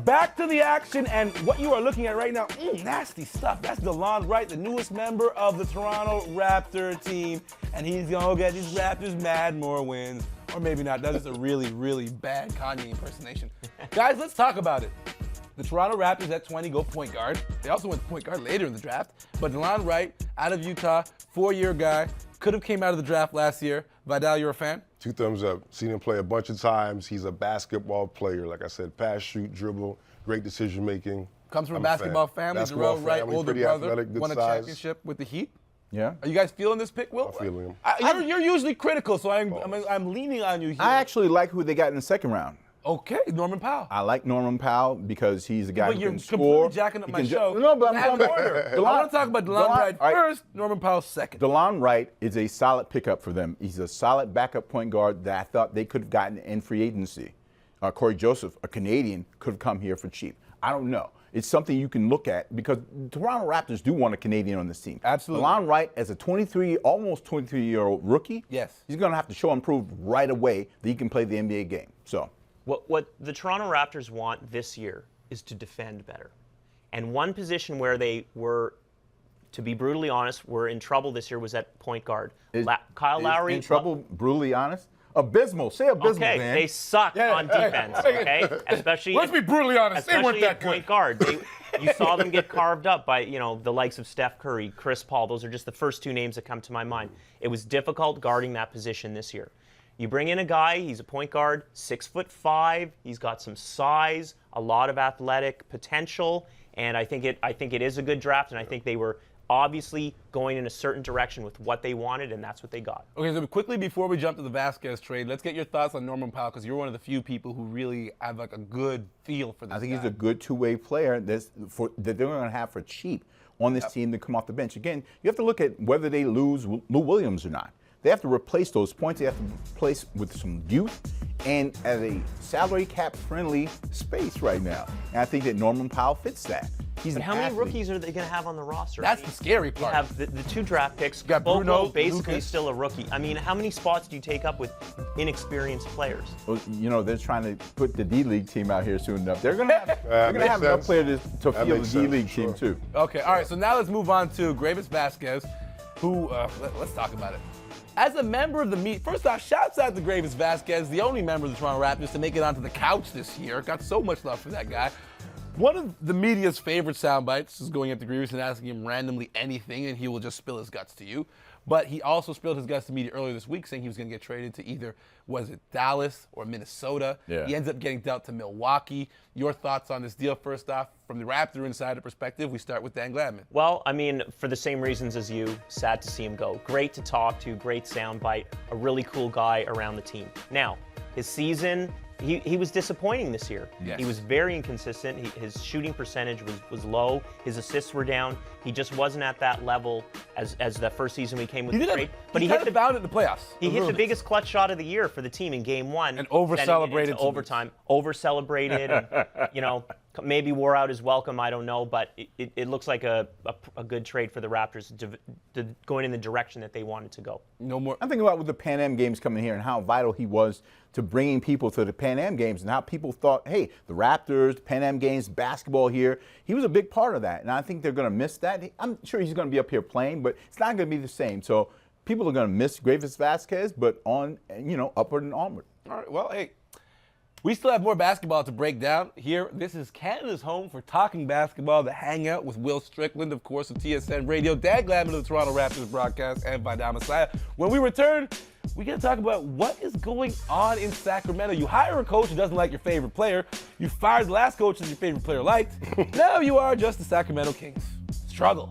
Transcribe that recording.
Back to the action, and what you are looking at right now, nasty stuff. That's Delon Wright, the newest member of the Toronto Raptor team, and he's gonna get these Raptors mad more wins. Or maybe not. That's just a really, really bad Kanye impersonation. Guys, let's talk about it. The Toronto Raptors at 20 go point guard. They also went point guard later in the draft. But Delon Wright, out of Utah, 4-year guy, could have came out of the draft last year. Vidal, you're a fan? 2 thumbs up. Seen him play a bunch of times. He's a basketball player. Like I said, pass, shoot, dribble, great decision making. Comes from a basketball family. Darrell Wright, older brother, athletic, won a size. championship with the Heat. Yeah. Are you guys feeling this pick, Will? I'm feeling him. You're usually critical, so I'm leaning on you here. I actually like who they got in the second round. Okay, Norman Powell. I like Norman Powell because he's a guy But who you're can completely score. jacking up He my can show. No, but I'm Have talking order. about I want to talk about Delon Wright first, Norman Powell second. Delon Wright is a solid pickup for them. He's a solid backup point guard that I thought they could have gotten in free agency. Corey Joseph, a Canadian, could have come here for cheap. I don't know. It's something you can look at because the Toronto Raptors do want a Canadian on this team. Absolutely. Delon Wright, as a almost 23-year-old rookie, yes, he's going to have to show and prove right away that he can play the NBA game. So. What the Toronto Raptors want this year is to defend better. And one position where they were, to be brutally honest, were in trouble this year was at point guard. Kyle Lowry. In trouble, brutally honest? Abysmal. Say abysmal, okay, man. they suck on defense, okay? Especially let's be brutally honest. They weren't that good. Point guard. You saw them get carved up by, the likes of Steph Curry, Chris Paul. Those are just the first 2 names that come to my mind. It was difficult guarding that position this year. You bring in a guy, he's a point guard, 6'5", he's got some size, a lot of athletic potential, and I think it is a good draft, and I think they were obviously going in a certain direction with what they wanted, and that's what they got. Okay, so quickly before we jump to the Vasquez trade, let's get your thoughts on Norman Powell, because you're one of the few people who really have like a good feel for this I think guy. he's a good two-way player that they're going to have for cheap on this team to come off the bench. Again, you have to look at whether they lose Lou Williams or not. They have to replace those points. They have to replace with some youth and at a salary cap friendly space right now. And I think that Norman Powell fits that. He's But how many rookies are they going to have on the roster? That's the scary part. You have the 2 draft picks. got Bobo Bruno, basically Lucas. still a rookie. I mean, how many spots do you take up with inexperienced players? Well, they're trying to put the D-League team out here soon enough. They're going to have enough players to field the D-League team too. Okay, all right, so now let's move on to Greivis Vasquez, who, let's talk about it. As a member of the media, first off, shouts out to Greivis Vasquez, the only member of the Toronto Raptors to make it onto the couch this year. Got so much love for that guy. One of the media's favorite sound bites is going up to Greivis and asking him randomly anything, and he will just spill his guts to you. But he also spilled his guts to media earlier this week, saying he was going to get traded to either, was it Dallas or Minnesota? Yeah. He ends up getting dealt to Milwaukee. Your thoughts on this deal, first off, from the Raptor insider perspective? We start with Dan Gladman. Well, I mean, for the same reasons as you, sad to see him go. Great to talk to, great soundbite, a really cool guy around the team. Now, his season, he was disappointing this year. Yes. He was very inconsistent. His shooting percentage was low. His assists were down. He just wasn't at that level as the first season we came with the trade. But he hit the bound in the playoffs. He hit the biggest clutch shot of the year for the team in Game 1. And over-celebrated. Into overtime. Over-celebrated. And, maybe wore out his welcome. I don't know. But it looks like a good trade for the Raptors going in the direction that they wanted to go. No more. I'm thinking about with the Pan Am Games coming here and how vital he was to bringing people to the Pan Am Games and how people thought, hey, the Raptors, the Pan Am Games, basketball here. He was a big part of that. And I think they're going to miss that. I'm sure he's going to be up here playing, but it's not going to be the same. So people are going to miss Greivis Vasquez, but upward and onward. All right, well, hey, we still have more basketball to break down here. This is Canada's home for talking basketball, the Hangout with Will Strickland, of course, of TSN Radio, Dan Gladman of the Toronto Raptors broadcast, and Vidal Messiah. When we return, we're going to talk about what is going on in Sacramento. You hire a coach who doesn't like your favorite player. You fired the last coach that your favorite player liked. Now you are just the Sacramento Kings. Struggle.